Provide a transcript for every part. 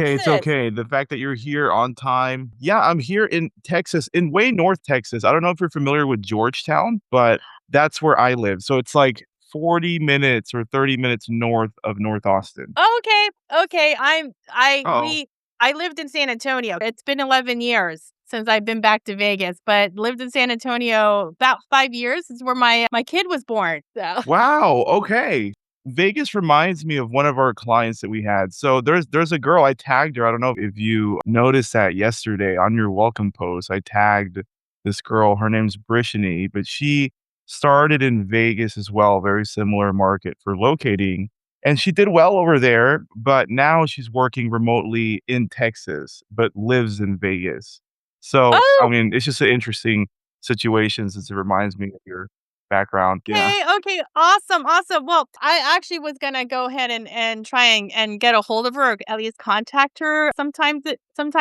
okay. It's Texas. okay. The fact that you're here on time. Yeah, I'm here in Texas, in way North Texas. I don't know if you're familiar with Georgetown, but that's where I live. So it's like 40 minutes or 30 minutes north of North Austin. Okay, okay. Oh, I lived in San Antonio. It's been 11 years since I've been back to Vegas, but lived in San Antonio about 5 years. Is where my kid was born. So wow. Okay. Vegas reminds me of one of our clients that we had. So there's a girl I tagged her. I don't know if you noticed that yesterday on your welcome post. I tagged this girl. Her name's Brittiany, but she started in Vegas as well, very similar market for locating. And she did well over there, but now she's working remotely in Texas, but lives in Vegas. So, I Oh, mean, it's just an interesting situation since it reminds me of your background. Yeah. okay, okay, awesome, awesome. Well, I actually was gonna go ahead and try and get a hold of her, or at least contact her sometime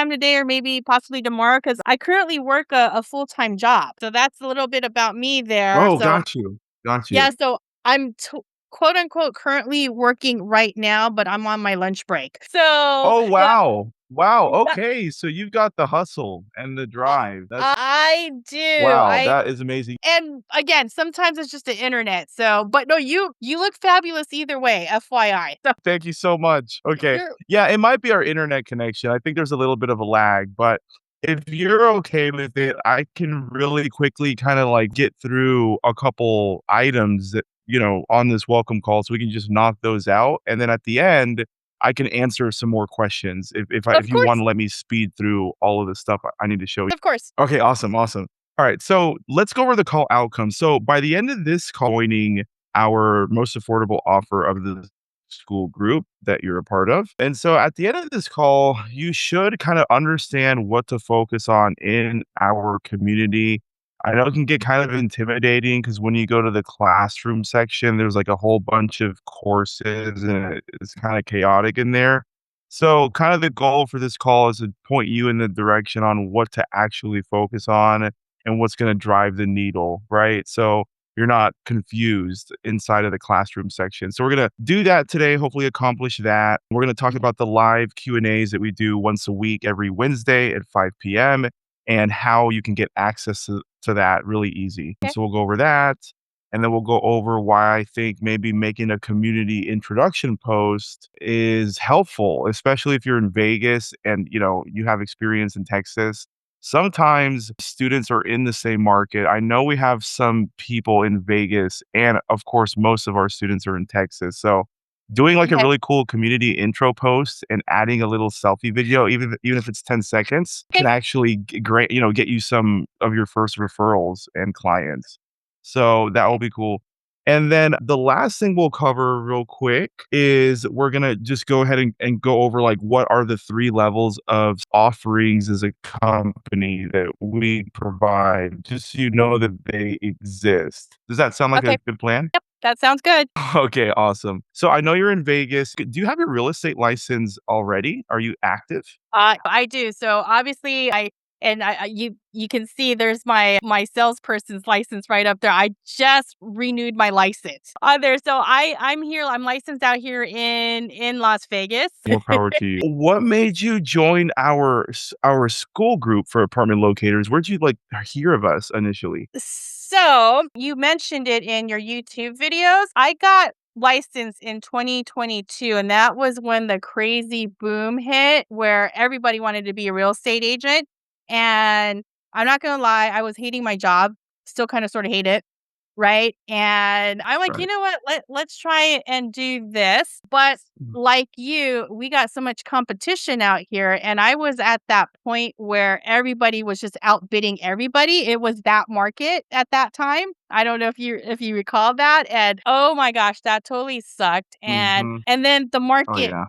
today, or maybe possibly tomorrow, because I currently work a full time job. So that's a little bit about me there. Oh, So got you. Got yeah, you. so quote unquote currently working right now, but I'm on my lunch break. So Oh, yeah, wow. Wow, yeah, okay, so you've got the hustle and the drive. That's I do. wow, I that is amazing. And again, sometimes it's just the internet. So, but no, you look fabulous either way, FYI. So Thank you so much. Okay. you're Yeah, it might be our internet connection. I think there's a little bit of a lag, but if you're okay with it, I can really quickly kinda, like, get through a couple items that, on this welcome call so we can just knock those out, and then at the end, I can answer some more questions if Of you wanna course, let me speed through all of the stuff I need to show you. of course. Okay, awesome, awesome. Alright, so let's go over the call outcomes. So by the end of this call, joining our most affordable offer of the school group that you're a part of. And so at the end of this call, you should kind of understand what to focus on in our community. I know it can get kind of intimidating because when you go to the classroom section, there's like a whole bunch of courses and it's kind of chaotic in there. So, kind of the goal for this call is to point you in the direction on what to actually focus on and what's going to drive the needle, right? So, you're not confused inside of the classroom section. So, we're going to do that today, hopefully accomplish that. We're going to talk about the live Q&As that we do once a week every Wednesday at 5 p.m. and how you can get access to that really easy. And Okay. so, we'll go over that. And then we'll go over why I think maybe making a community introduction post is helpful, especially if you're in Vegas and, you have experience in Texas. Sometimes students are in the same market. I know we have some people in Vegas, and of course, most of our students are in Texas. So, doing like a Okay. really cool community intro post and adding a little selfie video, even if it's 10 seconds, can Okay. actually get you some of your first referrals and clients. So that will Okay. be cool. And then the last thing we'll cover real quick is we're gonna just go ahead and go over like what are the three levels of offerings as a company that we provide, just so you know that they exist. Does that sound like a Okay. good plan? Yep. That sounds good. Okay, awesome. So I know you're in Vegas. Do you have your real estate license already? Are you active? I do. So obviously, you can see there's my salesperson's license right up there. I just renewed my license on there. So I'm here. I'm licensed out here in Las Vegas. More power to you. What made you join our school group for apartment locators? Where'd you like hear of us initially? So you mentioned it in your YouTube videos. I got licensed in 2022, and that was when the crazy boom hit where everybody wanted to be a real estate agent. And I'm not gonna lie, I was hating my job, still kind of sort of hate it. Right? And I'm like, "You Right. know what? Let's try it and do this." But Mhm. like you, we got so much competition out here, and I was at that point where everybody was just outbidding everybody. It was that market at that time. I don't know if you recall that, and oh my gosh, that totally sucked. And Mhm. and then the Oh, market yeah.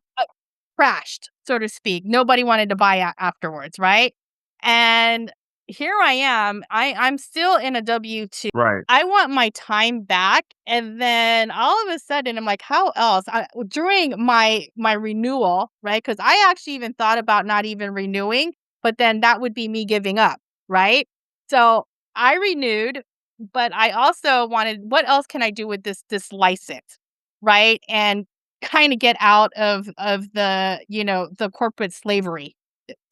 crashed, so to speak. Nobody wanted to buy afterwards, right? And here I am. I'm still in a W-2. Right. I want my time back. And then all of a sudden I'm like, how else? During my renewal, right? Because I actually even thought about not even renewing, but then that would be me giving up, right? So I renewed, but I also wanted, what else can I do with this license? Right. And kind of get out of the, the corporate slavery,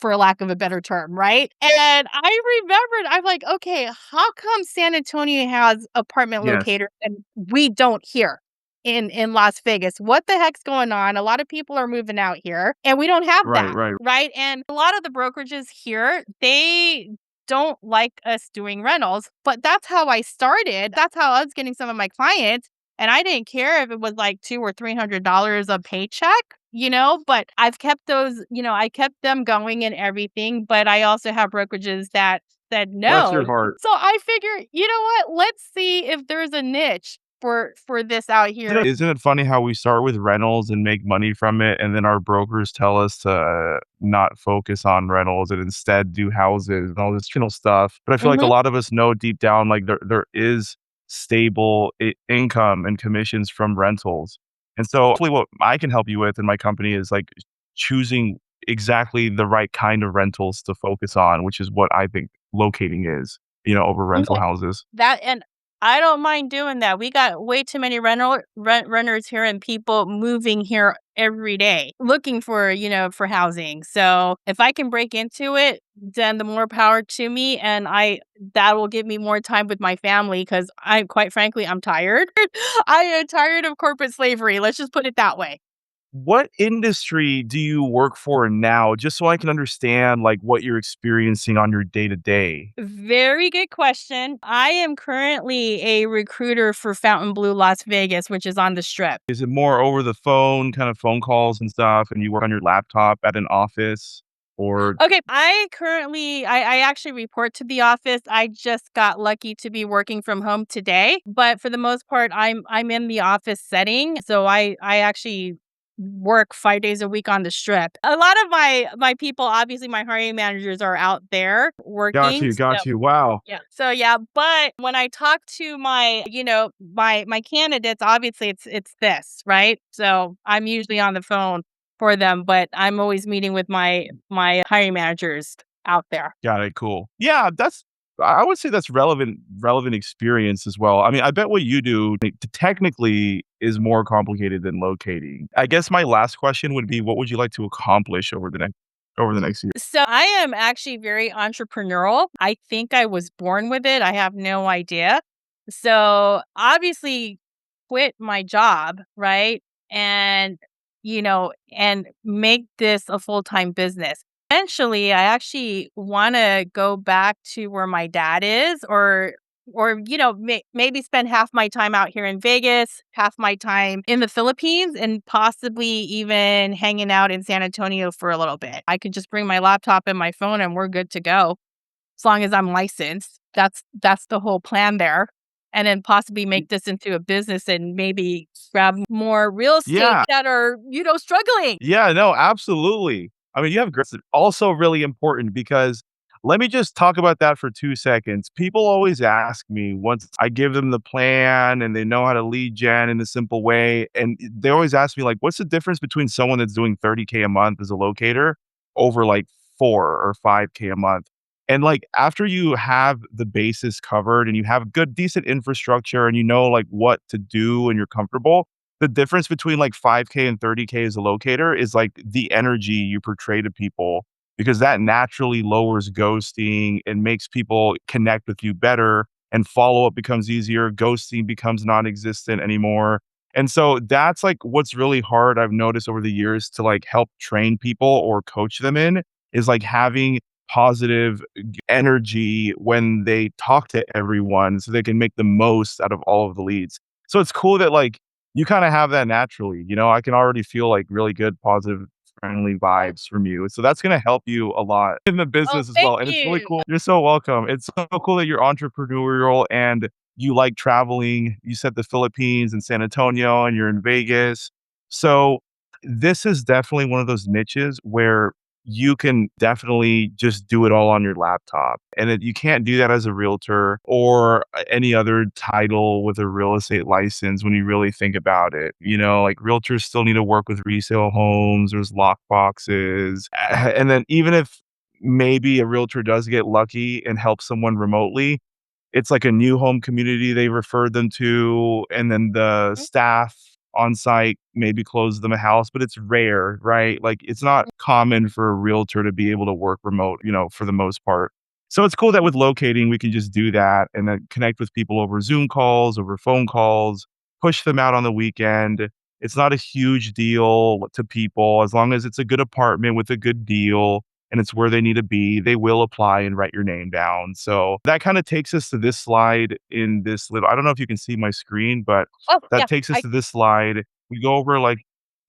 for lack of a better term, right? And I remembered, I'm like, okay, how come San Antonio has apartment Yes. locators and we don't here in Las Vegas? What the heck's going on? A lot of people are moving out here and we don't have Right, that, right. right? And a lot of the brokerages here, they don't like us doing rentals, but that's how I started. That's how I was getting some of my clients. And I didn't care if it was like two or $300 a paycheck, but I've kept those, I kept them going and everything. But I also have brokerages that said Bless no. your heart. So I figure, you know what? Let's see if there's a niche for this out Isn't here. it isn't it funny how we start with rentals and make money from it, and then our brokers tell us to not focus on rentals and instead do houses and all this stuff. But I feel like a Mhm. lot of us know deep down, like there is stable income and commissions from rentals. And so hopefully what I can help you with in my company is like choosing exactly the right kind of rentals to focus on, which is what I think locating is, over rental Okay. houses. That and I don't mind doing that. We got way too many renters here and people moving here every day looking for, for housing. So if I can break into it, then the more power to me and that will give me more time with my family because I quite frankly I'm tired. I am tired of corporate slavery. Let's just put it that way. What industry do you work for now? Just so I can understand, like, what you're experiencing on your day to day. Very good question. I am currently a recruiter for Blue, Las Vegas, which is on the strip. Is it more over the phone, kind of phone calls and stuff, and you work on your laptop at an office? Or Okay, I actually report to the office. I just got lucky to be working from home today, but for the most part I'm in the office setting. So I actually work 5 days a week on the strip. A lot of my people, obviously my hiring managers are out there got working. you, got you. Wow. Yeah. So yeah, but when I talk to my candidates, obviously it's this, right? So I'm usually on the phone for them, but I'm always meeting with my hiring managers out there. Got it, cool. Yeah, I would say that's relevant experience as well. I mean, I bet what you do, like, technically is more complicated than locating. I guess my last question would be, what would you like to accomplish over the next year? So I am actually very entrepreneurial. I think I was born with it. I have no idea. So obviously quit my job, right? And and make this a full-time business. Eventually, I actually want to go back to where my dad is or maybe spend half my time out here in Vegas, half my time in the Philippines, and possibly even hanging out in San Antonio for a little bit. I could just bring my laptop and my phone and we're good to go as long as I'm licensed. That's the whole plan there. And then possibly make this into a business and maybe grab more real estate Yeah. that are, struggling. Yeah, no, absolutely. I mean, you have great also really important because let me just talk about that for 2 seconds. People always ask me once I give them the plan and they know how to lead gen in a simple way, and they always ask me like, "What's the difference between someone that's doing 30K a month as a locator over like 4 or 5K a month?" And like after you have the basis covered and you have good decent infrastructure and you know like what to do and you're comfortable, the difference between like 5K and 30K as a locator is like the energy you portray to people because that naturally lowers ghosting and makes people connect with you better and follow up becomes easier. Ghosting becomes non-existent anymore. And so that's like what's really hard I've noticed over the years to like help train people or coach them in is like having positive energy when they talk to everyone so they can make the most out of all of the leads. So it's cool that like you kinda have that naturally, I can already feel, like, really good, positive, friendly vibes from you, so that's gonna help you a lot in the Oh, business as thank well, and it's really you. cool. You're so welcome. It's so cool that you're entrepreneurial and you like traveling. You said the Philippines and San Antonio, and you're in Vegas. So, this is definitely one of those niches where you can definitely just do it all on your laptop, and you can't do that as a realtor or any other title with a real estate license when you really think about it. Like realtors still need to work with resale homes, there's lock boxes. And then even if maybe a realtor does get lucky and help someone remotely, it's like a new home community they referred them to, and then the staff on site, maybe close them a house, but it's rare, right? Like it's not common for a realtor to be able to work remote, for the most part. So it's cool that with locating, we can just do that and then connect with people over Zoom calls, over phone calls, push them out on the weekend. It's not a huge deal to people as long as it's a good apartment with a good deal and it's where they need to be. They will apply and write your name down. So that kind of takes us to this slide in this little, I don't know if you can see my screen, but Oh, that yeah. takes us I to this slide. We go over like,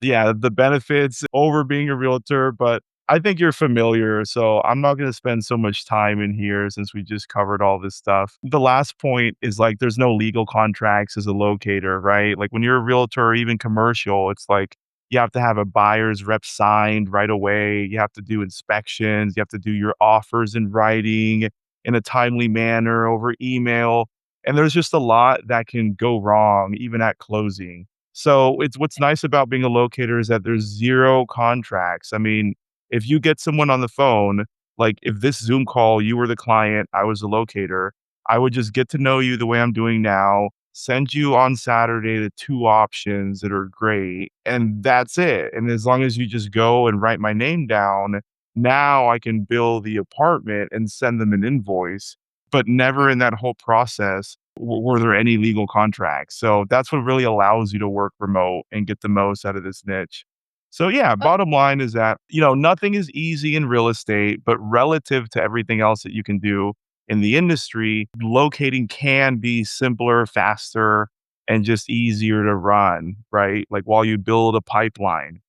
yeah, the benefits over being a realtor, but I think you're familiar, so I'm not gonna spend so much time in here since we just covered all this stuff. The last point is, like, there's no legal contracts as a locator, right? Like, when you're a realtor or even commercial, it's like you have to have a buyer's rep signed right away, you have to do inspections, you have to do your offers in writing in a timely manner over email, and there's just a lot that can go wrong even at closing. So, it's what's nice about being a locator is that there's 0 contracts. I mean, if you get someone on the phone, like if this Zoom call, you were the client, I was the locator, I would just get to know you the way I'm doing now, send you on Saturday the 2 options that are great, and that's it. And as long as you just go and write my name down, now I can bill the apartment and send them an invoice, but never in that whole process were there any legal contracts. So that's what really allows you to work remote and get the most out of this niche. So yeah, oh, bottom line is that, nothing is easy in real estate, but relative to everything else that you can do in the industry, locating can be simpler, faster, and just easier to run, right? Like while you build a pipeline,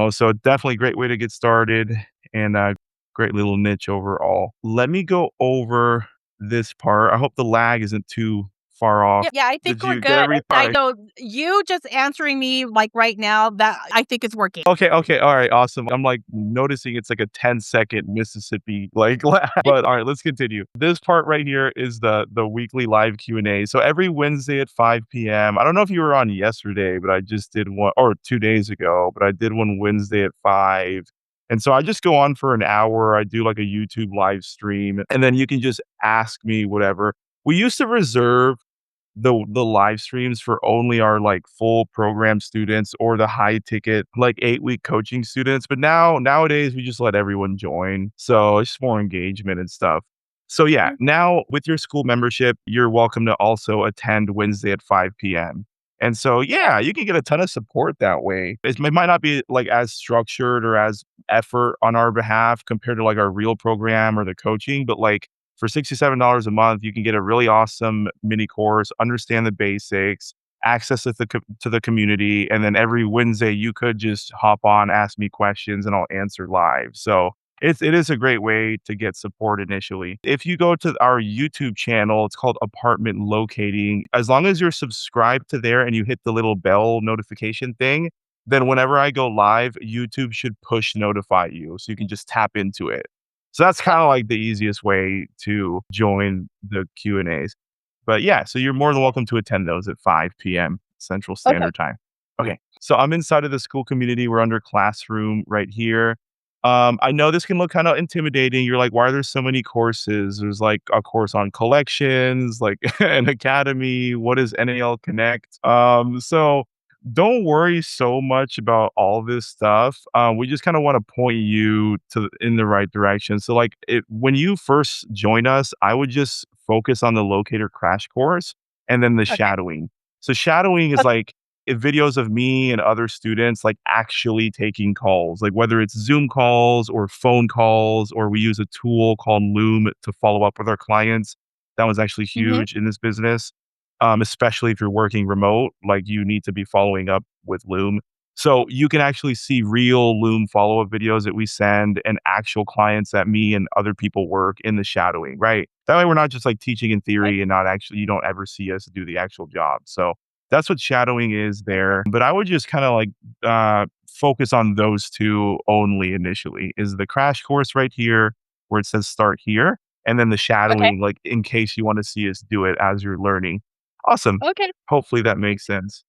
so definitely a great way to get started and a great little niche overall. Let me go over this part. I hope the lag isn't too far off. yeah, I think Did we're you get good. everything? All I right. know you just answering me, like, right now, that I think is working. Okay, okay, alright, awesome. I'm, like, noticing it's like a 10-second Mississippi, like, but alright, let's continue. This part right here is the weekly live Q&A. So every Wednesday at 5 p.m. I don't know if you were on yesterday, but I just did one or 2 days ago, but I did one Wednesday at 5. And so I just go on for an hour. I do, like, a YouTube live stream, and then you can just ask me whatever. We used to reserve the live streams for only our, like, full program students or the high ticket, like, 8-week coaching students, but nowadays, we just let everyone join, so it's just more engagement and stuff. So, yeah, Mhm. now with your school membership, you're welcome to also attend Wednesday at 5 p.m. And so, yeah, you can get a ton of support that way. It might not be, like, as structured or as effort on our behalf compared to, like, our real program or the coaching, but, like, for $67 a month, you can get a really awesome mini course, understand the basics, access to the community, and then every Wednesday you could just hop on, ask me questions, and I'll answer live. So it is a great way to get support initially. If you go to our YouTube channel, it's called Apartment Locating. As long as you're subscribed to there and you hit the little bell notification thing, then whenever I go live, YouTube should push notify you, so you can just tap into it. So that's Oh, kinda like the easiest way to join the Q&As. But yeah, so you're more than welcome to attend those at 5 p.m. Central okay. Standard Time. Okay, so I'm inside of the school community. We're under classroom right here. I know this can look kinda intimidating. You're like, "Why are there so many courses?" There's, like, a course on collections, like, an academy. What is NAL Connect? So don't worry so much about all this stuff. We just kind of want to point you in the right direction. So, like, when you first join us, I would just focus on the locator crash course and then the Okay. shadowing. So, shadowing is Okay. like videos of me and other students like actually taking calls, like whether it's Zoom calls or phone calls, or we use a tool called Loom to follow up with our clients. That was actually Mhm. huge in this business, especially if you're working remote, like you need to be following up with Loom. So you can actually see real Loom follow up videos that we send and actual clients that me and other people work in the shadowing, right? That way we're not just like teaching in Okay. theory and not actually, you don't ever see us do the actual job. So that's what shadowing is there. But I would just kind of like focus on those two only initially is the crash course right here where it says start here. And then the Okay. shadowing, like in case you want to see us do it as you're learning. Awesome. Okay. Hopefully that makes sense.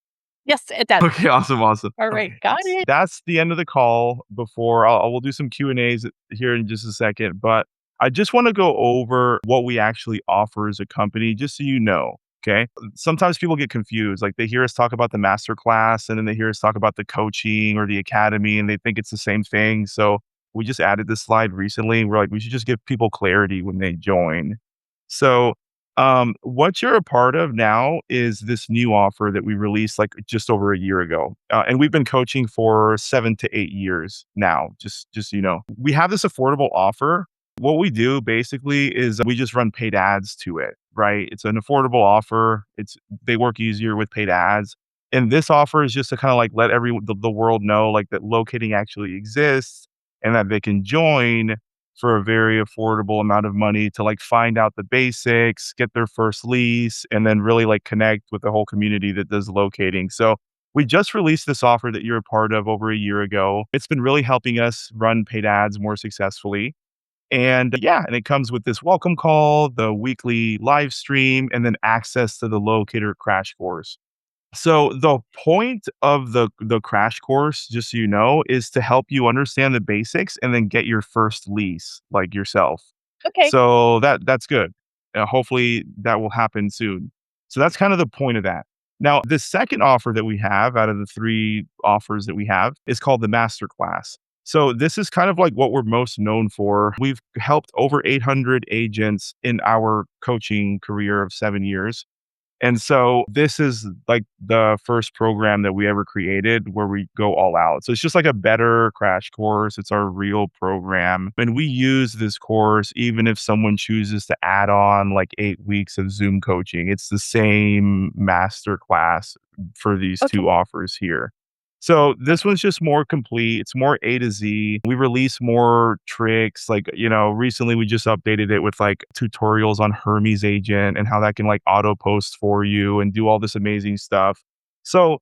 Yes, it does. Okay, awesome, awesome. Alright, Okay, got it. that's the end of the call. Before we'll do some Q&As here in just a second, but I just wanna go over what we actually offer as a company, just so you know. Okay. Sometimes people get confused. Like they hear us talk about the master class and then they hear us talk about the coaching or the academy and they think it's the same thing. So we just added this slide recently. We're like, we should just give people clarity when they join. So what you're a part of now is this new offer that we released like just over a year ago, and we've been coaching for 7 to 8 years now. Just so you know, we have this affordable offer. What we do basically is we just run paid ads to it, right? It's an affordable offer. They work easier with paid ads. And this offer is just to kind of like let the world know like that locating actually exists and that they can join for a very affordable amount of money to like find out the basics, get their first lease, and then really like connect with the whole community that does locating. So we just released this offer that you're a part of over a year ago. It's been really helping us run paid ads more successfully. And yeah, and it comes with this welcome call, the weekly live stream, and then access to the locator crash course. So the point of the crash course, just so you know, is to help you understand the basics and then get your first lease like yourself. Okay. So that's good. Hopefully that will happen soon. So that's kind of the point of that. Now, the second offer that we have out of the three offers that we have is called the master class. So this is kind of like what we're most known for. We've helped over 800 agents in our coaching career of 7 years. And so this is like the first program that we ever created where we go all out. So it's just like a better crash course. It's our real program. And we use this course even if someone chooses to add on like 8 weeks of Zoom coaching. It's the same master class for these two Okay. offers here. So this one's just more complete. It's more A to Z. We release more tricks. Like, recently we just updated it with like tutorials on Hermes agent and how that can like auto post for you and do all this amazing stuff. So,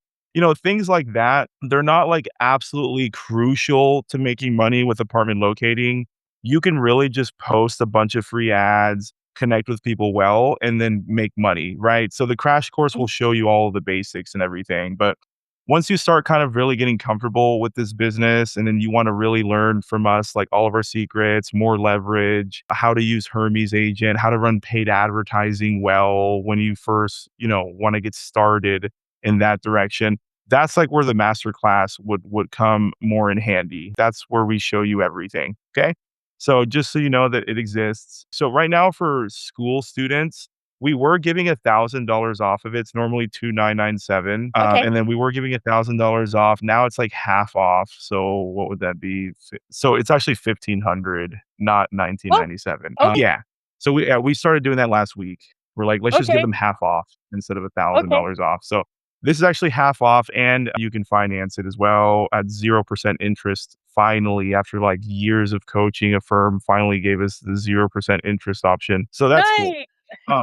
things like that, they're not like absolutely crucial to making money with apartment locating. You can really just post a bunch of free ads, connect with people well, and then make money, right? So the crash course Mhm. will show you all of the basics and everything. But once you start kind of really getting comfortable with this business and then you want to really learn from us like all of our secrets, more leverage, how to use Hermes agent, how to run paid advertising well when you first, want to get started in that direction. That's like where the master class would come more in handy. That's where we show you everything. Okay. So just so you know that it exists. So right now for school students, we were giving $1,000 off of it. It's normally 2,997, Okay. and then we were giving $1,000 off. Now it's like half off. So what would that be? So it's actually 1,500, not Oh, 1,997. okay. Yeah. So we started doing that last week. We're like, let's just give Okay. them half off instead of a thousand Okay. dollars off. So this is actually half off, and you can finance it as well at 0% interest. Finally, after like years of coaching, a firm finally gave us the 0% interest option. So that's cool. Nice. Uh,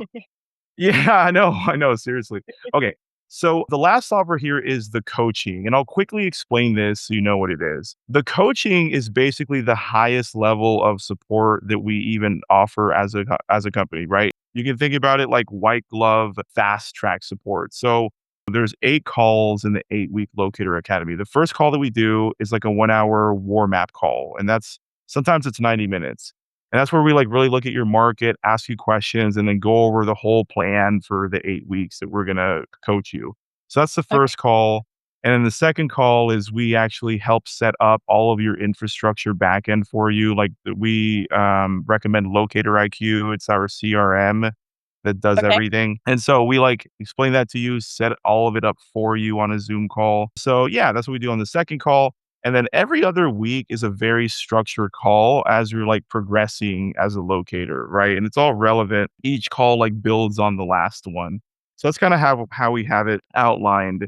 yeah, I know, seriously. Okay, so the last offer here is the coaching, and I'll quickly explain this so you know what it is. The coaching is basically the highest level of support that we even offer as a company, right? You can think about it like white glove, fast track support. So there's 8 calls in the 8-week Locator Academy. The first call that we do is like a 1 hour war map call, and that's sometimes it's 90 minutes. And that's where we like really look at your market, ask you questions, and then go over the whole plan for the 8 weeks that we're gonna coach you. So that's the Okay. first call. And then the second call is we actually help set up all of your infrastructure backend for you. Like we recommend Locator IQ. It's our CRM that does Okay. everything. And so we like explain that to you, set all of it up for you on a Zoom call. So yeah, that's what we do on the second call. And then every other week is a very structured call as you're like progressing as a locator, right? And it's all relevant. Each call like builds on the last one. So that's kind of how we have it outlined.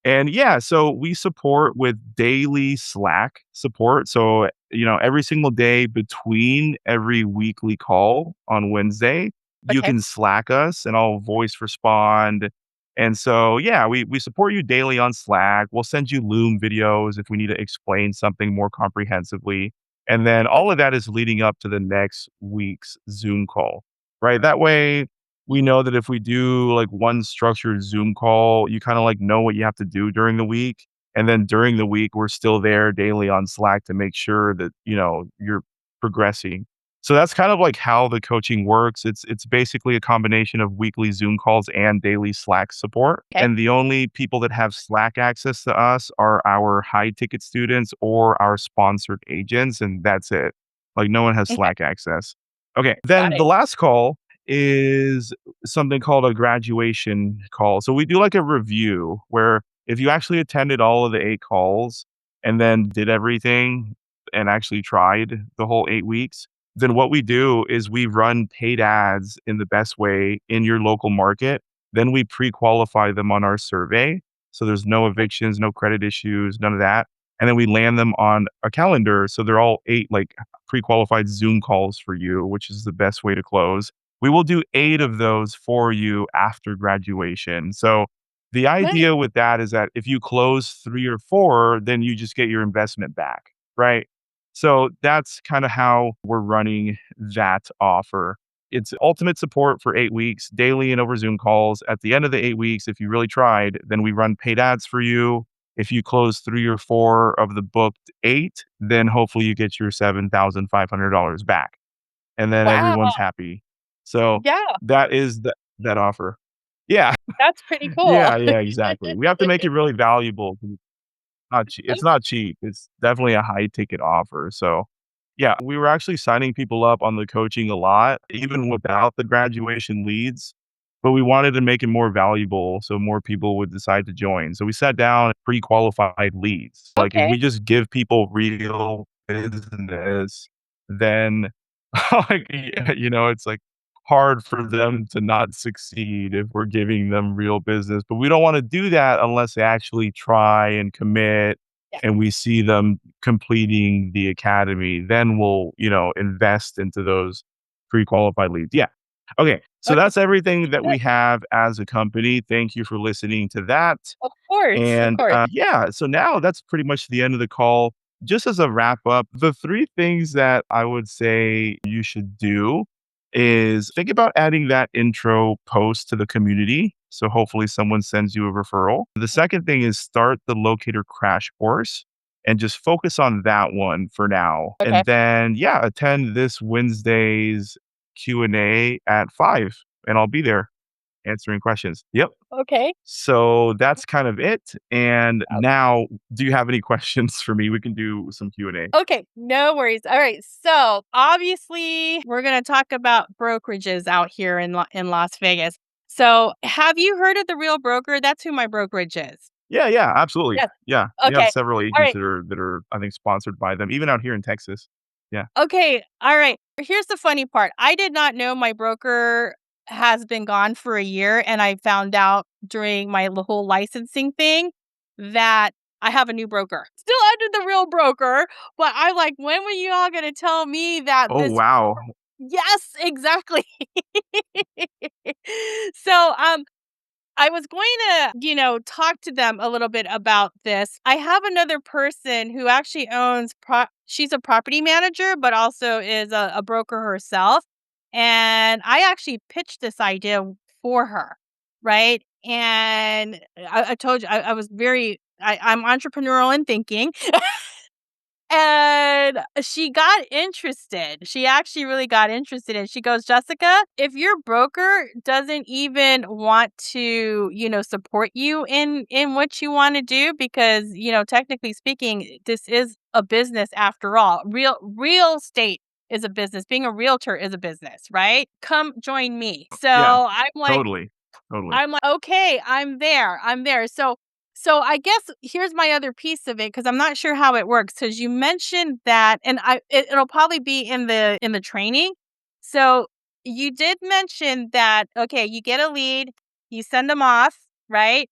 And yeah, so we support with daily Slack support. So, every single day between every weekly call on Wednesday, you Okay. can Slack us and I'll voice respond. And so, yeah, we support you daily on Slack. We'll send you Loom videos if we need to explain something more comprehensively. And then all Okay. of that is leading up to the next week's Zoom call, right? That way, we know that if we do like one structured Zoom call, you kind of like know what you have to do during the week. And then during the week, we're still there daily on Slack to make sure that, you're progressing. So that's kind of like how the coaching works. It's basically a combination of weekly Zoom calls and daily Slack support. Okay. And the only people that have Slack access to us are our high ticket students or our sponsored agents, and that's it. Like no one has Okay. Slack access. Okay. Got Then the it. last call is something called a graduation call. So we do like a review where if you actually attended all of the 8 calls and then did everything and actually tried the whole 8 weeks, then what we do is we run paid ads in the best way in your local market. Then we pre-qualify them on our survey. So there's no evictions, no credit issues, none of that. And then we land them on a calendar. So they're all 8 like pre-qualified Zoom calls for you, which is the best way to close. We will do 8 of those for you after graduation. So the Nice. idea with that is that if you close 3 or 4, then you just get your investment back, right? So that's kinda how we're running that offer. It's ultimate support for 8 weeks, daily and over Zoom calls. At the end of the 8 weeks, if you really tried, then we run paid ads for you. If you close 3 or 4 of the booked 8, then hopefully you get your $7,500 back, and then Wow. everyone's happy. So Yeah, that is that offer. Yeah. that's pretty cool. Yeah, yeah, exactly. We have to make it really valuable. It's not cheap. It's definitely a high ticket offer. So, yeah, we were actually signing people up on the coaching a lot, even without the graduation leads, but we wanted to make it more valuable so more people would decide to join. So we sat down pre-qualified leads. Like if Okay. we just give people real business, then like, it's like hard for them to not succeed if we're giving them real business. But we don't want to do that unless they actually try and commit Yeah. and we see them completing the academy. Then we'll, invest into those pre-qualified leads. Yeah. Okay. So Okay. that's everything that Good. we have as a company. Thank you for listening to that. Of course, of And course. yeah, so now that's pretty much the end of the call. Just as a wrap up, the 3 things that I would say you should do is think about adding that intro post to the community. So hopefully someone sends you a referral. The second thing is start the locator crash course and just focus on that one for now. Okay. And then yeah, attend this Wednesday's Q&A at 5 and I'll be there answering questions. Yep. Okay. So that's kind of it. And O now, do you have any questions for me? We can do some Q&A. okay, no worries. Alright, so, obviously, we're gonna talk about brokerages out here in Las Vegas. So, have you heard of The Real Broker? That's who my brokerage is. Yeah, yeah, absolutely. Yes. Yeah, we have Okay. several agents Alright. that are I think sponsored by them, even out here in Texas. Yeah. Okay, alright. Here's the funny part. I did not know my broker has been gone for a year, and I found out during my whole licensing thing that I have a new broker. Still under the real broker, but I'm like, "When were you all gonna tell me that Oh, this?" wow. Yes, exactly. So, I was going to, talk to them a little bit about this. I have another person who actually she's a property manager, but also is a broker herself. And I actually pitched this idea for her, right? And I told you I was I'm entrepreneurial in thinking. And she got interested. She actually really got interested, and she goes, "Jessica, if your broker doesn't even want to, support you in what you wanna do, because, technically speaking, this is a business after all. Real estate is a business. Being a realtor is a business, right? Come join me." So, Yeah, I'm like totally, totally. I'm like, "Okay, I'm there, I'm there." So I guess here's my other piece of it, because 'cause I'm not sure how it works. Because you mentioned that, and it'll probably be in the training. So, you did mention that, okay, you get a lead, you send them off, right?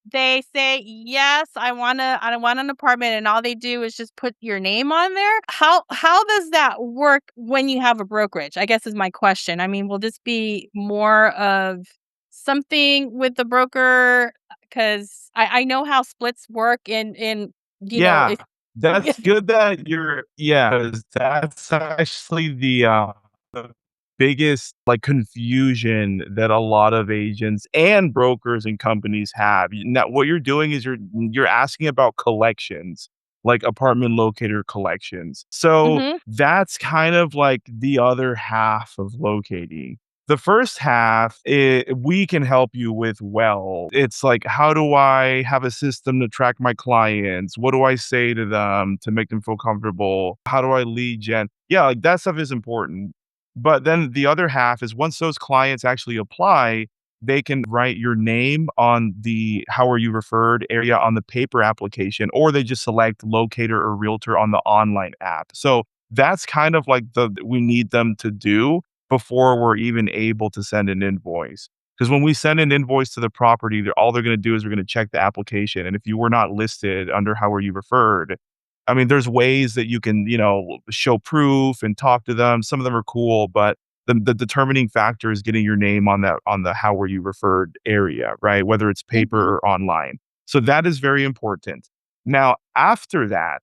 They say, "Yes, I want an apartment," and all they do is just put your name on there? How does that work when you have a brokerage, I guess is my question. I mean, will this be more of something with the broker? Because I know how splits work Yeah, if that's good that you're yeah, 'cause that's actually the biggest, like, confusion that a lot of agents and brokers and companies have. Now what you're doing is you're asking about collections. like Apartment Locator collections. So Mhm. that's kind of like the other half of locating. The first half, we can help you with well. It's like, how do I have a system to track my clients? What do I say to them to make them feel comfortable? How do I lead gen? Yeah, like that stuff is important. But then the other half is once those clients actually apply, they can write your name on the how are you referred area on the paper application, or they just select locator or realtor on the online app. So that's kind of like the we need them to do before we're even able to send an invoice. Because when we send an invoice to the property, all they're going to do is they're going to check the application. And if you were not listed under how are you referred, I mean, there's ways that you can, show proof and talk to them. Some of them are cool, but the determining factor is getting your name on that on the how were you referred area, right? Whether it's Mhm. paper or online. So that is very important. Now, after that,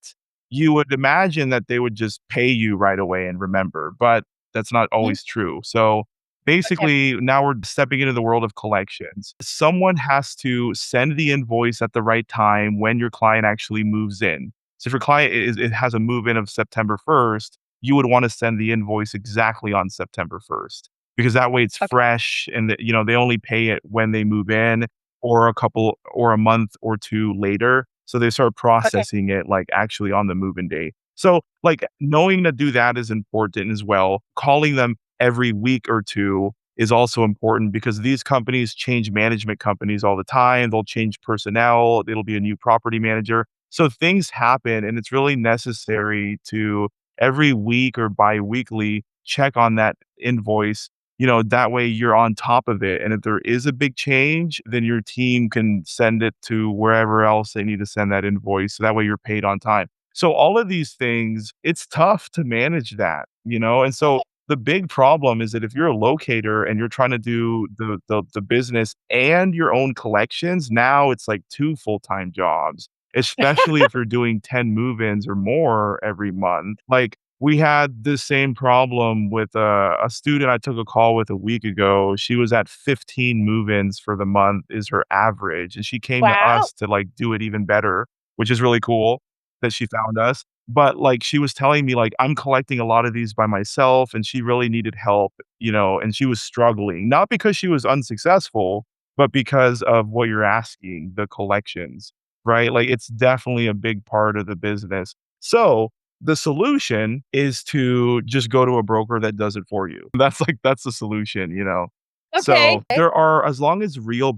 you would imagine that they would just pay you right away and remember, but that's not Mhm. always true. So Okay. basically, now we're stepping into the world of collections. Someone has to send the invoice at the right time when your client actually moves in. So if your client it has a move in of September 1st, you would want to send the invoice exactly on September 1st because that way it's Okay. fresh and they only pay it when they move in or a couple or a month or two later. So they start Okay. processing it like actually on the move-in day. So like knowing to do that is important as well. Calling them every week or two is also important because these companies change management companies all the time. They'll change personnel. It'll be a new property manager. So things happen and it's really necessary to every week or biweekly check on that invoice. That way you're on top of it. And if there is a big change, then your team can send it to wherever else they need to send that invoice. So that way you're paid on time. So all of these things, it's tough to manage that. And so Okay. the big problem is that if you're a locator and you're trying to do the business and your own collections, now it's like two full-time jobs, especially if you're doing 10 move-ins or more every month. Like we had the same problem with a student I took a call with a week ago. She was at 15 move-ins for the month is her average, and she came to Wow. us to like do it even better, which is really cool that she found us. But like she was telling me like I'm collecting a lot of these by myself and she really needed help, and she was struggling, not because she was unsuccessful, but because of what you're asking, the collections, right? Like it's definitely a big part of the business. So the solution is to just go to a broker that does it for you. That's the solution. Okay. So there are as long as real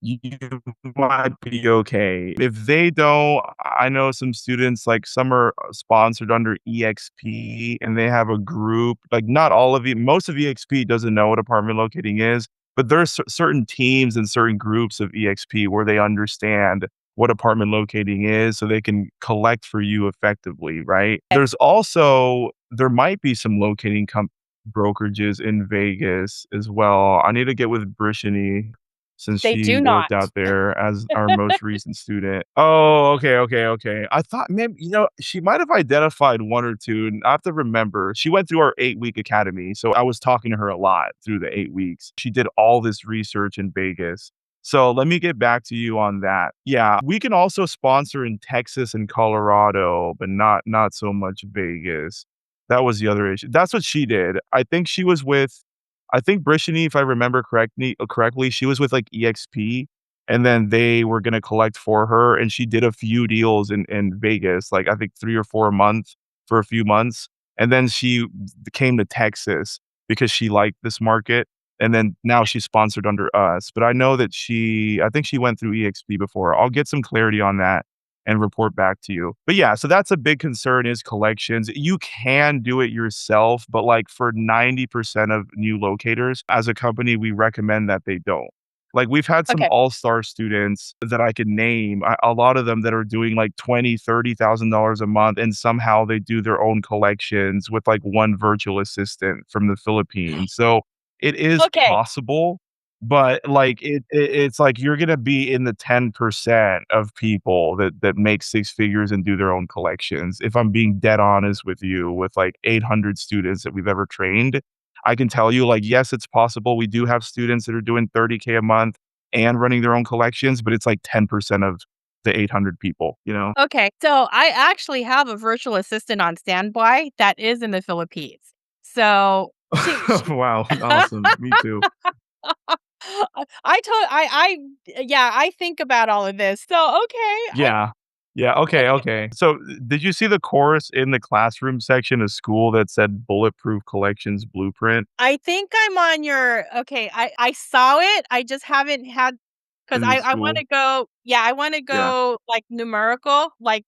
you might be okay. If they don't, I know some students, like some are sponsored under EXP and they have a group, like not all of it, most of EXP doesn't know what apartment locating is, but there's certain teams and certain groups of EXP where they understand what apartment locating is so they can collect for you effectively, right? There might be some locating brokerages in Vegas as well. I need to get with Brittiany since They she do worked not. out there as our most recent student. Oh, okay, okay, okay. I thought maybe, she might have identified 1 or 2, and I have to remember. She went through our 8-week academy, so I was talking to her a lot through the 8 weeks. She did all this research in Vegas. So let me get back to you on that. Yeah, we can also sponsor in Texas and Colorado, but not so much Vegas. That was the other issue. That's what she did. I think Brittiany, if I remember correctly, she was with, like, EXP, and then they were gonna collect for her, and she did a few deals in Vegas, like, I think 3 or 4 a month for a few months, and then she came to Texas because she liked this market, and then now she's sponsored under us, but I think she went through EXP before. I'll get some clarity on that and report back to you. But yeah, so that's a big concern is collections. You can do it yourself, but like for 90% of new locators, as a company, we recommend that they don't. Like we've had some Okay. all-star students that I could name, a lot of them that are doing like 20, $30,000 a month, and somehow they do their own collections with like one virtual assistant from the Philippines. So it is Okay. possible, but, like, it's like you're gonna be in the 10% of people that make 6 figures and do their own collections. If I'm being dead honest with you, with, like, 800 students that we've ever trained, I can tell you, like, yes, it's possible. We do have students that are doing 30K a month and running their own collections, but it's like 10% of the 800 people, you know? Okay, so I actually have a virtual assistant on standby that is in the Philippines. So she Wow, awesome. Me too. I told yeah, I think about all of this. So, okay, Yeah. Yeah, okay, okay. So, did you see the chorus in the classroom section of school that said "Bulletproof Collections Blueprint" I think I'm on your okay, I saw it, I just haven't had because in the I wanna school? go yeah, I wanna Yeah. go, like, numerical, like,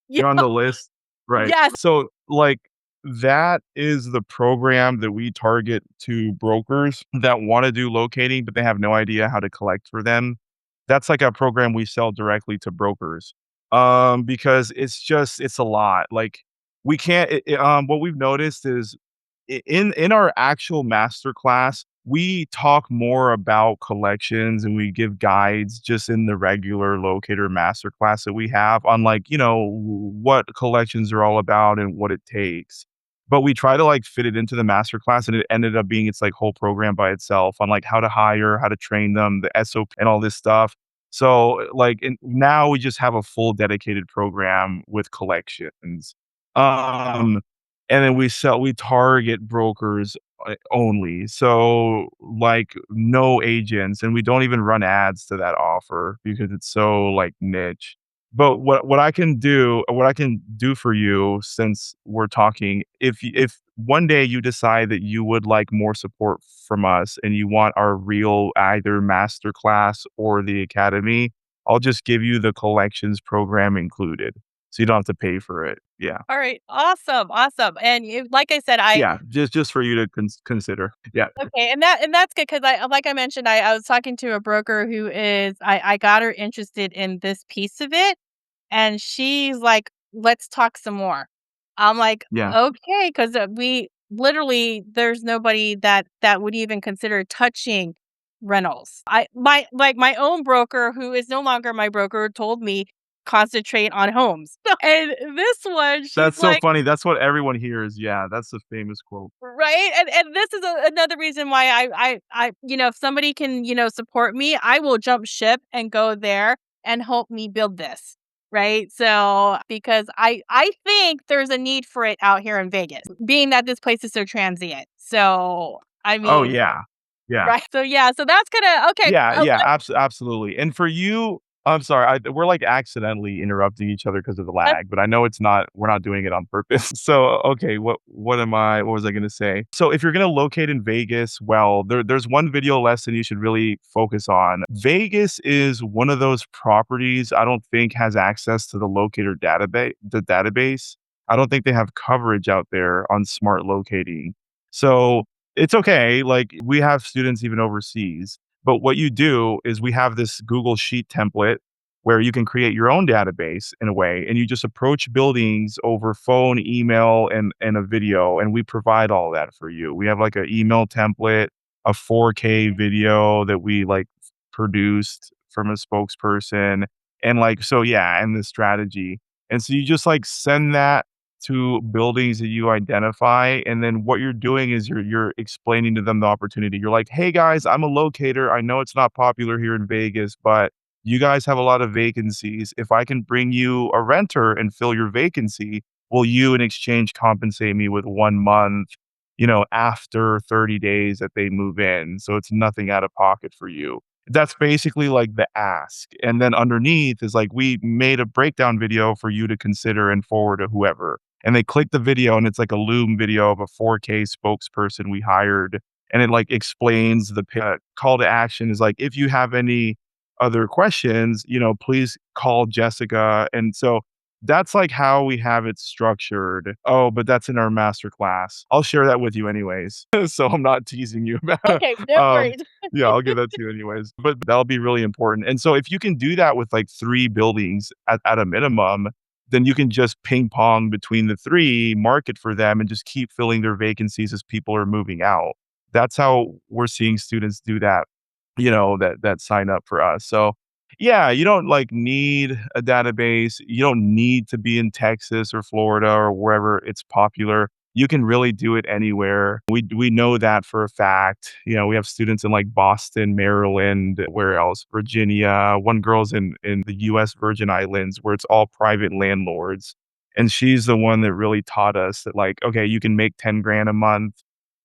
you You're on know the list? Right. Yes. So, like, that is the program that we target to brokers that wanna do locating, but they have no idea how to collect for them. That's like a program we sell directly to brokers, because it's a lot. Like, we can't what we've noticed is in our actual master class, we talk more about collections and we give guides just in the regular locator master class that we have on like, what collections are all about and what it takes. But we try to like fit it into the master class and it ended up being its like whole program by itself on like how to hire, how to train them, the SOP and all this stuff. So like and now we just have a full dedicated program with collections. Um and then we target brokers, only. So, like, no agents, and we don't even run ads to that offer because it's so, like, niche. But what I can do for you since we're talking, if one day you decide that you would like more support from us and you want our real either master class or the academy, I'll just give you the collections program included, so you don't have to pay for it. Yeah. Alright, awesome, awesome, and you like I said, I Yeah, just for you to consider. Yeah, okay, and that's good because I like I mentioned, I was talking to a broker who is I got her interested in this piece of it, and she's like, "Let's talk some more." I'm like, yeah. "Okay," 'cause, we literally there's nobody that would even consider touching rentals. My own broker, who is no longer my broker, told me, "Concentrate on homes." And this one, she's That's so like funny, that's what everyone hears, yeah, that's a famous quote. right? And this is another reason why if somebody can, support me, I will jump ship and go there and help me build this. Right? So because I think there's a need for it out here in Vegas, being that this place is so transient. So I Oh, mean, yeah. Yeah. right? So yeah, so that's gonna okay. Yeah, yeah, absolutely, and for you I'm sorry, we're, like, accidentally interrupting each other because of the Let's lag, but I know we're not doing it on purpose. So, okay, what was I gonna say? So, if you're gonna locate in Vegas, well, there's one video lesson you should really focus on. Vegas is one of those properties I don't think has access to the locator database. I don't think they have coverage out there on smart locating. So, it's okay, like, we have students even overseas. But what you do is we have this Google Sheet template where you can create your own database in a way, and you just approach buildings over phone, email, and a video, and we provide all that for you. We have like an email template, a 4K video that we like produced from a spokesperson, and like so yeah, and the strategy. And so you just like send that to buildings that you identify, and then what you're doing is you're explaining to them the opportunity. You're like, "Hey guys, I'm a locator. I know it's not popular here in Vegas, but you guys have a lot of vacancies. If I can bring you a renter and fill your vacancy, will you in exchange compensate me with 1 month, after 30 days that they move in, so it's nothing out of pocket for you." That's basically like the ask. And then underneath is like, we made a breakdown video for you to consider and forward to whoever. And they click the video and it's like a Loom video of a 4K spokesperson we hired. And it like explains call to action is like, if you have any other questions, please call Jessica. And so that's like how we have it structured. Oh, but that's in our master class. I'll share that with you anyways. So I'm not teasing you about okay, no um worries. yeah, I'll give that to you anyways, but that'll be really important, and so if you can do that with, like, 3 buildings at a minimum, then you can just ping pong between the 3, market for them, and just keep filling their vacancies as people are moving out. That's how we're seeing students do that, that sign up for us, so, yeah, you don't, like, need a database, you don't need to be in Texas or Florida or wherever it's popular. you can really do it anywhere. We know that for a fact. You know, we have students in like Boston, Maryland, where else? Virginia. One girl's in the US Virgin Islands where it's all private landlords. And she's the one that really taught us that like, okay, you can make 10 grand a month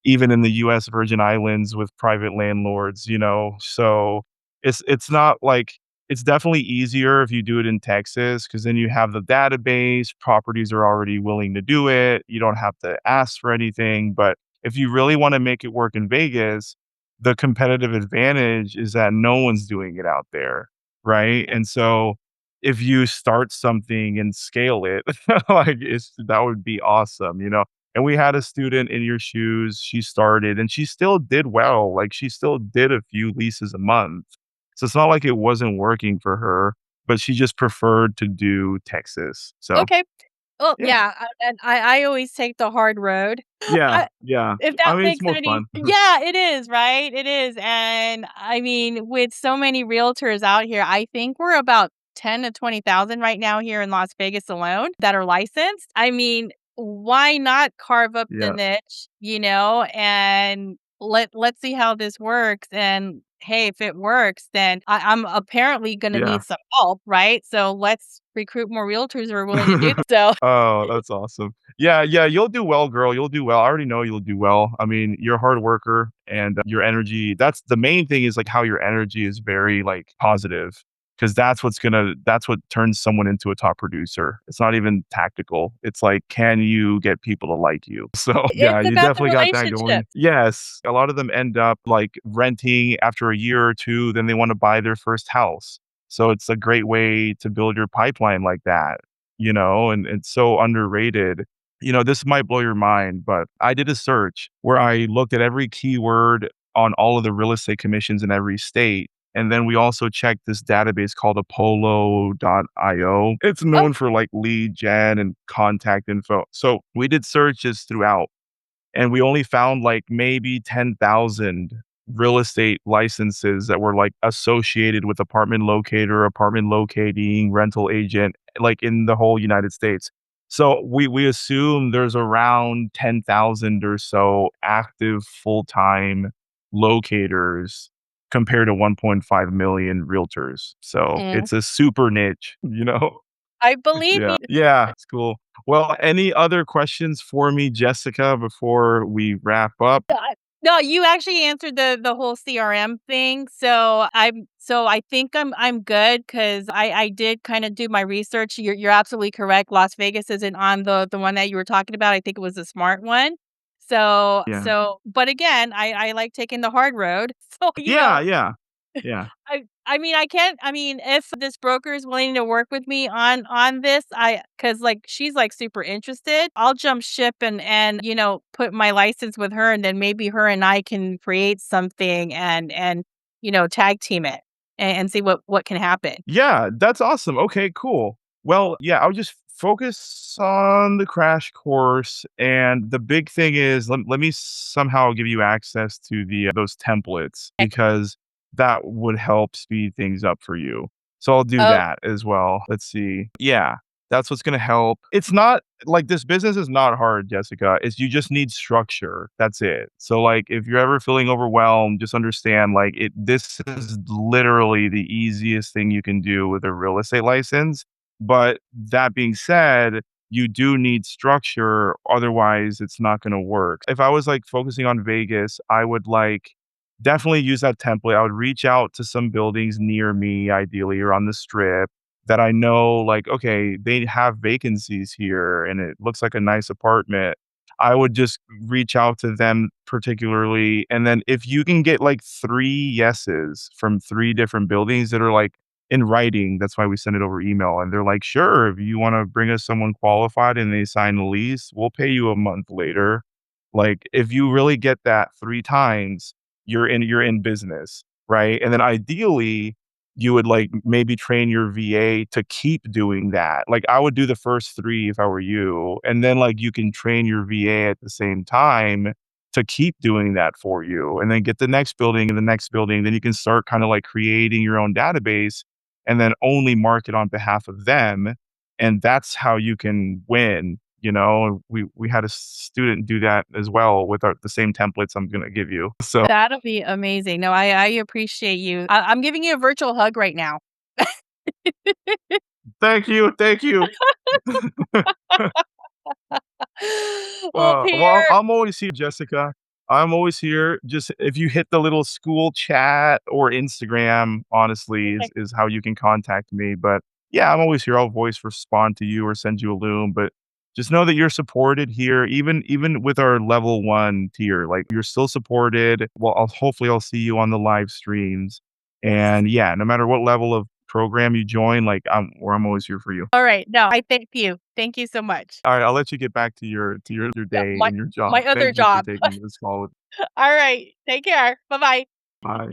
even in the US Virgin Islands with private landlords, you know. So it's not like it's definitely easier if you do it in Texas because then you have the database, properties are already willing to do it. You don't have to ask for anything. But if you really want to make it work in Vegas, the competitive advantage is that no one's doing it out there. Right. And so if you start something and scale it, like that would be awesome, you know. And we had a student in your shoes, she started and she still did well. Like she still did a few leases a month. So it's not like it wasn't working for her, but she just preferred to do Texas. So, Okay. Well, yeah. yeah, and I always take the hard road. Yeah, I yeah. if I that mean, it's makes more any fun. yeah, it is, right? It is, and I mean, with so many realtors out here, I think we're about 10 to 20,000 right now here in Las Vegas alone that are licensed. I mean, why not carve up the Yeah, niche, and let's see how this works, and hey, if it works, then I'm apparently gonna yeah. need some help, right? So let's recruit more realtors who are willing to do so. Oh, that's awesome. Yeah, yeah, you'll do well, girl, you'll do well. I already know you'll do well. I mean, you're a hard worker and your energy that's the main thing is, like, how your energy is very, like, positive, because that's what turns someone into a top producer. It's not even tactical. It's like, can you get people to like you? So, yeah, It's you about the definitely got that relationship. going. Yes, a lot of them end up, like, renting after a year or 2, then they wanna buy their first house. So it's a great way to build your pipeline like that, you know, and it's so underrated. You know, this might blow your mind, but I did a search where I looked at every keyword on all of the real estate commissions in every state. And then we also checked this database called Apollo.io. It's Oh, known for like lead gen and contact info. So we did searches throughout and we only found like maybe 10,000 real estate licenses that were like associated with apartment locator, apartment locating, rental agent, like in the whole United States. So we assume there's around 10,000 or so active full-time locators compared to 1.5 million realtors. So mm. it's a super niche, you know? I believe Yeah. you. Yeah, it's cool. Well, any other questions for me, Jessica, before we wrap up? No, you actually answered the whole CRM thing, so I think I'm good 'cause I did kinda do my research. You're absolutely correct. Las Vegas isn't on the one that you were talking about. I think it was a smart one. Yeah. But again, I like taking the hard road. So, Yeah, yeah. Yeah. I mean, I can't I mean, if this broker is willing to work with me on this, cause like, she's, like, super interested, I'll jump ship and put my license with her, and then maybe her and I can create something and tag team it and see what can happen. Yeah, that's awesome. Okay, cool. Well, yeah, I'll just focus on the crash course, and the big thing is let me somehow give you access to the those templates because that would help speed things up for you. So I'll do Oh, that as well. Let's see. Yeah, that's what's gonna help. It's not like this business is not hard, Jessica. It's you just need structure. That's it. So like if you're ever feeling overwhelmed, just understand like this is literally the easiest thing you can do with a real estate license. But that being said, you do need structure, otherwise it's not going to work. If I was like focusing on Vegas, I would like definitely use that template. I would reach out to some buildings near me, ideally, or on the strip that I know, like, okay, they have vacancies here and it looks like a nice apartment. I would just reach out to them particularly. And then if you can get like 3 yeses from 3 different buildings that are like in writing, that's why we send it over email. And they're like, sure, if you want to bring us someone qualified and they sign a lease, we'll pay you a month later. Like if you really get that 3 times, you're in business, right? And then ideally, you would like maybe train your VA to keep doing that. Like I would do the first 3 if I were you, and then like you can train your VA at the same time to keep doing that for you, and then get the next building and the next building. Then you can start kind of like creating your own database and then only market on behalf of them. And that's how you can win, we had a student do that as well with the same templates I'm gonna give you. So That'll be amazing. No, I appreciate you. I'm giving you a virtual hug right now. thank you, thank you. Well, Well, Pierre, I'm always here, Jessica. I'm always here. Just if you hit the little school chat or Instagram, honestly, okay. is how you can contact me. But yeah, I'm always here. I'll voice respond to you or send you a loom. But just know that you're supported here, even with our level one tier. Like you're still supported. Well, hopefully I'll see you on the live streams. Yes. And yeah, no matter what level of program you join, like I'm always here for you. All right. No, I thank you. Thank you so much. All right, I'll let you get back to your Yeah, day my and your my job. other Thank you for job. taking this call. All right. Take care. Bye-bye. Bye.